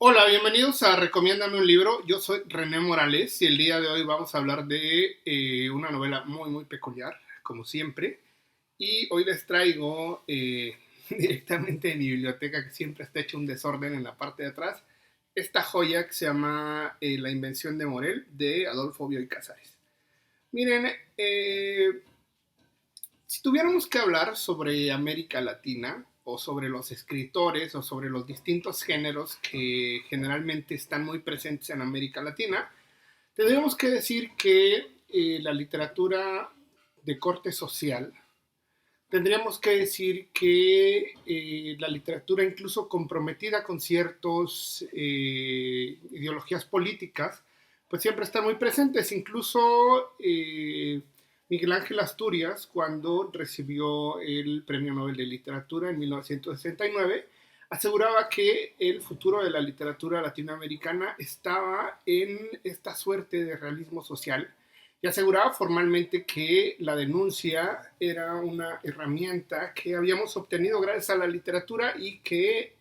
Hola, bienvenidos a Recomiéndame un libro. Yo soy René Morales y el día de hoy vamos a hablar de una novela muy peculiar, como siempre. Y hoy les traigo directamente de mi biblioteca, que siempre está hecho un desorden en la parte de atrás, esta joya que se llama La invención de Morel, de Adolfo Bioy Casares. Miren, si tuviéramos que hablar sobre América Latina o sobre los escritores o sobre los distintos géneros que generalmente están muy presentes en América Latina, tendríamos que decir que la literatura de corte social, tendríamos que decir que la literatura incluso comprometida con ciertas ideologías políticas, pues siempre están muy presentes. Incluso Miguel Ángel Asturias, cuando recibió el Premio Nobel de Literatura en 1969, aseguraba que el futuro de la literatura latinoamericana estaba en esta suerte de realismo social y aseguraba formalmente que la denuncia era una herramienta que habíamos obtenido gracias a la literatura y que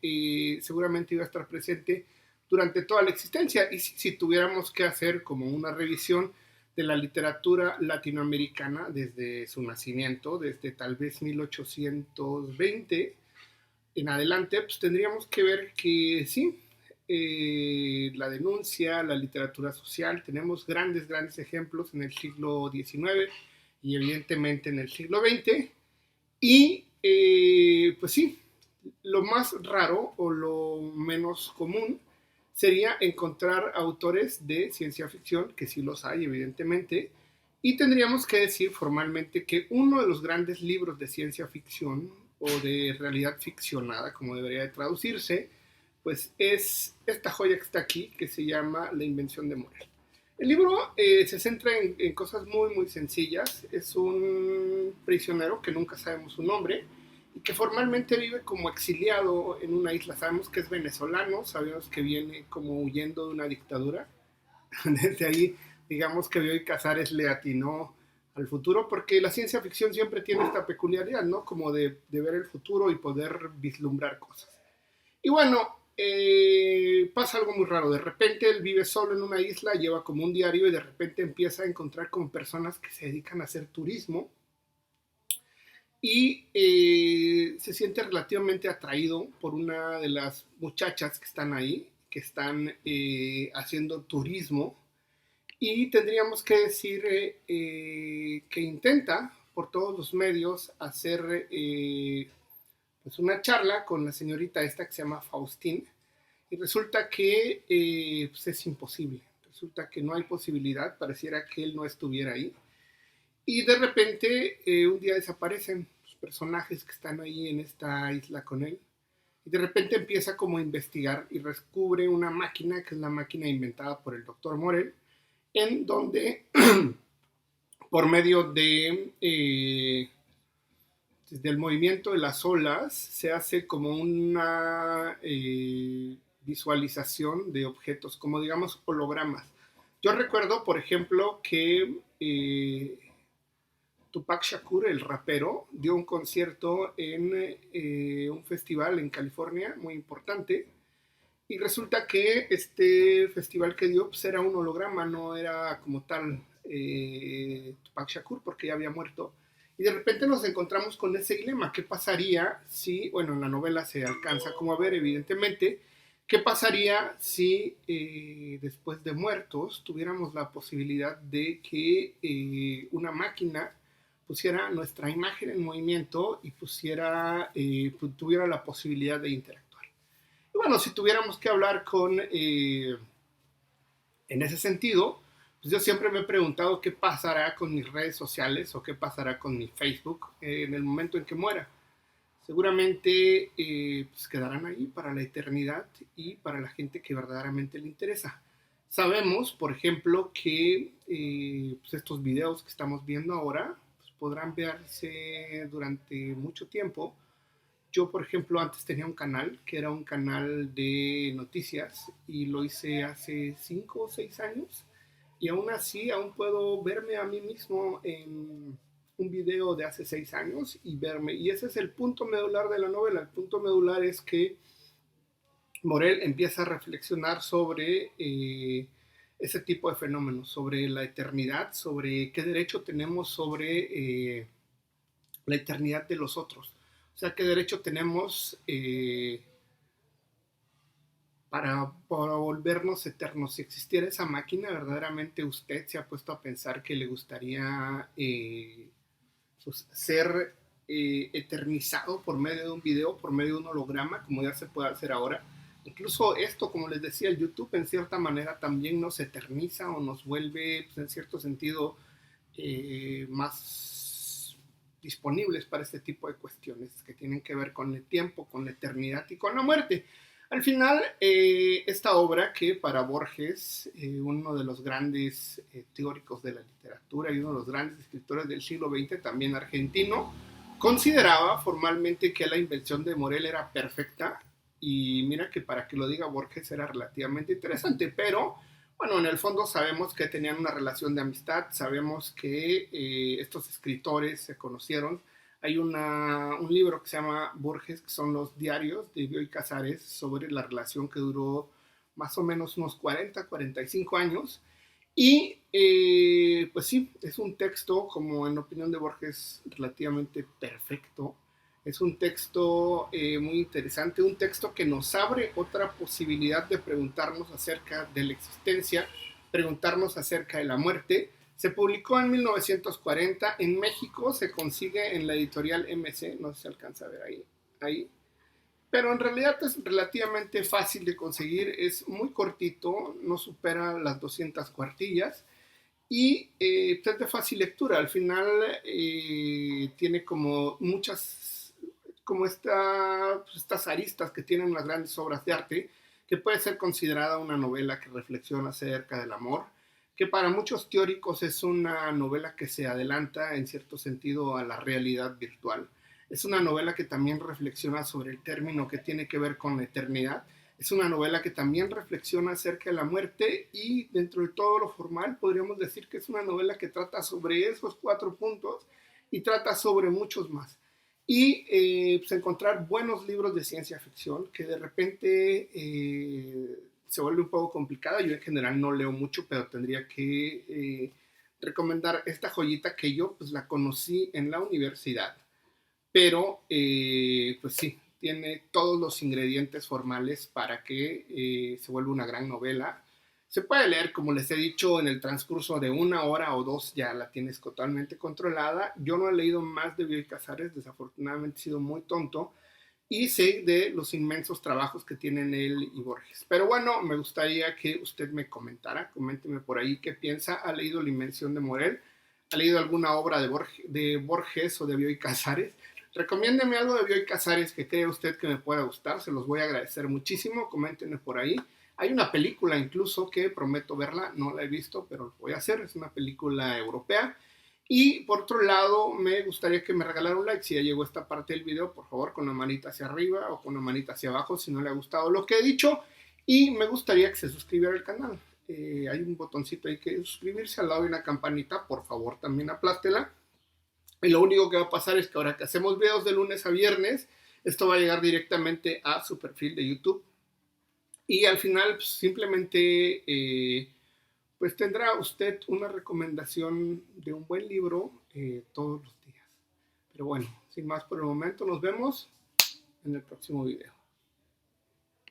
seguramente iba a estar presente durante toda la existencia. Y si tuviéramos que hacer como una revisión de la literatura latinoamericana desde su nacimiento, desde tal vez 1820 en adelante, pues tendríamos que ver que sí, la denuncia, la literatura social, tenemos grandes ejemplos en el siglo XIX y evidentemente en el siglo XX. Y pues sí, lo más raro o lo menos común sería encontrar autores de ciencia ficción, que sí los hay evidentemente, y tendríamos que decir formalmente que uno de los grandes libros de ciencia ficción o de realidad ficcionada, como debería de traducirse, pues es esta joya que está aquí, que se llama La invención de Morel. El libro se centra en cosas muy sencillas. Es un prisionero que nunca sabemos su nombre y que formalmente vive como exiliado en una isla. Sabemos que es venezolano, sabemos que viene como huyendo de una dictadura. Desde ahí, digamos que Bioy Casares le atinó al futuro, porque la ciencia ficción siempre tiene esta peculiaridad, ¿no? Como de ver el futuro y poder vislumbrar cosas. Y bueno, pasa algo muy raro. De repente él vive solo en una isla, lleva como un diario y de repente empieza a encontrar con personas que se dedican a hacer turismo y se siente relativamente atraído por una de las muchachas que están ahí, que están haciendo turismo. Y tendríamos que decir que intenta por todos los medios hacer pues una charla con la señorita esta que se llama Faustín, y resulta que pues es imposible, resulta que no hay posibilidad, pareciera que él no estuviera ahí, y de repente un día desaparecen los personajes que están ahí en esta isla con él, y de repente empieza como a investigar y descubre una máquina que es la máquina inventada por el doctor Morel, en donde por medio de del movimiento de las olas se hace como una visualización de objetos, como digamos hologramas. Yo recuerdo, por ejemplo, que Tupac Shakur, el rapero, dio un concierto en un festival en California muy importante, y resulta que este festival que dio pues, era un holograma, no era como tal Tupac Shakur, porque ya había muerto. Y de repente nos encontramos con ese dilema. ¿Qué pasaría si, bueno, en la novela se alcanza como a ver, evidentemente, qué pasaría si después de muertos tuviéramos la posibilidad de que una máquina pusiera nuestra imagen en movimiento y tuviera la posibilidad de interactuar? Y bueno, si tuviéramos que hablar en ese sentido, pues yo siempre me he preguntado qué pasará con mis redes sociales o qué pasará con mi Facebook en el momento en que muera. Seguramente pues quedarán ahí para la eternidad y para la gente que verdaderamente le interesa. Sabemos, por ejemplo, que pues estos videos que estamos viendo ahora pues podrán verse durante mucho tiempo. Yo, por ejemplo, antes tenía un canal que era un canal de noticias y lo hice hace 5 o 6 años, y aún así aún puedo verme a mí mismo en un video de hace 6 años y verme. Y ese es el punto medular de la novela. El punto medular es que Morel empieza a reflexionar sobre ese tipo de fenómenos, sobre la eternidad, sobre qué derecho tenemos sobre la eternidad de los otros. O sea, qué derecho tenemos para volvernos eternos. Si existiera esa máquina, verdaderamente usted se ha puesto a pensar que le gustaría pues, ser eternizado por medio de un video, por medio de un holograma, como ya se puede hacer ahora. Incluso esto, como les decía, el YouTube en cierta manera también nos eterniza o nos vuelve, pues, en cierto sentido, más disponibles para este tipo de cuestiones que tienen que ver con el tiempo, con la eternidad y con la muerte. Al final, esta obra que para Borges, uno de los grandes teóricos de la literatura y uno de los grandes escritores del siglo XX, también argentino, consideraba formalmente que la invención de Morel era perfecta, y mira que para que lo diga Borges era relativamente interesante, pero bueno, en el fondo sabemos que tenían una relación de amistad, sabemos que estos escritores se conocieron. Hay un libro que se llama Borges, que son los diarios de Bioy Casares, sobre la relación que duró más o menos unos 45 años. Y pues sí, es un texto, como en opinión de Borges, relativamente perfecto. Es un texto muy interesante, un texto que nos abre otra posibilidad de preguntarnos acerca de la existencia, preguntarnos acerca de la muerte. Se publicó en 1940, en México se consigue en la editorial MC, no sé si se alcanza a ver ahí, pero en realidad es relativamente fácil de conseguir, es muy cortito, no supera las 200 cuartillas y es de fácil lectura. Al final tiene como muchas, como estas aristas que tienen las grandes obras de arte, que puede ser considerada una novela que reflexiona acerca del amor, que para muchos teóricos es una novela que se adelanta en cierto sentido a la realidad virtual. Es una novela que también reflexiona sobre el término que tiene que ver con la eternidad. Es una novela que también reflexiona acerca de la muerte y dentro de todo lo formal podríamos decir que es una novela que trata sobre esos 4 puntos y trata sobre muchos más. Y pues encontrar buenos libros de ciencia ficción que de repente se vuelve un poco complicada. Yo en general no leo mucho, pero tendría que recomendar esta joyita que yo pues la conocí en la universidad, pero pues sí, tiene todos los ingredientes formales para que se vuelva una gran novela. Se puede leer, como les he dicho, en el transcurso de 1 hora o 2, ya la tienes totalmente controlada. Yo no he leído más de Bioy Casares, desafortunadamente he sido muy tonto, y sé de los inmensos trabajos que tienen él y Borges. Pero bueno, me gustaría que usted me comentara, coménteme por ahí qué piensa. ¿Ha leído La Invención de Morel? ¿Ha leído alguna obra de Borges o de Bioy Casares? Recomiéndeme algo de Bioy Casares que crea usted que me pueda gustar, se los voy a agradecer muchísimo, coméntenme por ahí. Hay una película incluso que prometo verla, no la he visto, pero lo voy a hacer, es una película europea. Y por otro lado, me gustaría que me regalara un like si ya llegó a esta parte del video, por favor, con la manita hacia arriba o con la manita hacia abajo si no le ha gustado lo que he dicho. Y me gustaría que se suscribiera al canal. Hay un botoncito ahí que suscribirse, al lado de una campanita, por favor también aplástela. Y lo único que va a pasar es que ahora que hacemos videos de lunes a viernes, esto va a llegar directamente a su perfil de YouTube. Y al final, pues, simplemente pues tendrá usted una recomendación de un buen libro todos los días. Pero bueno, sin más por el momento, nos vemos en el próximo video.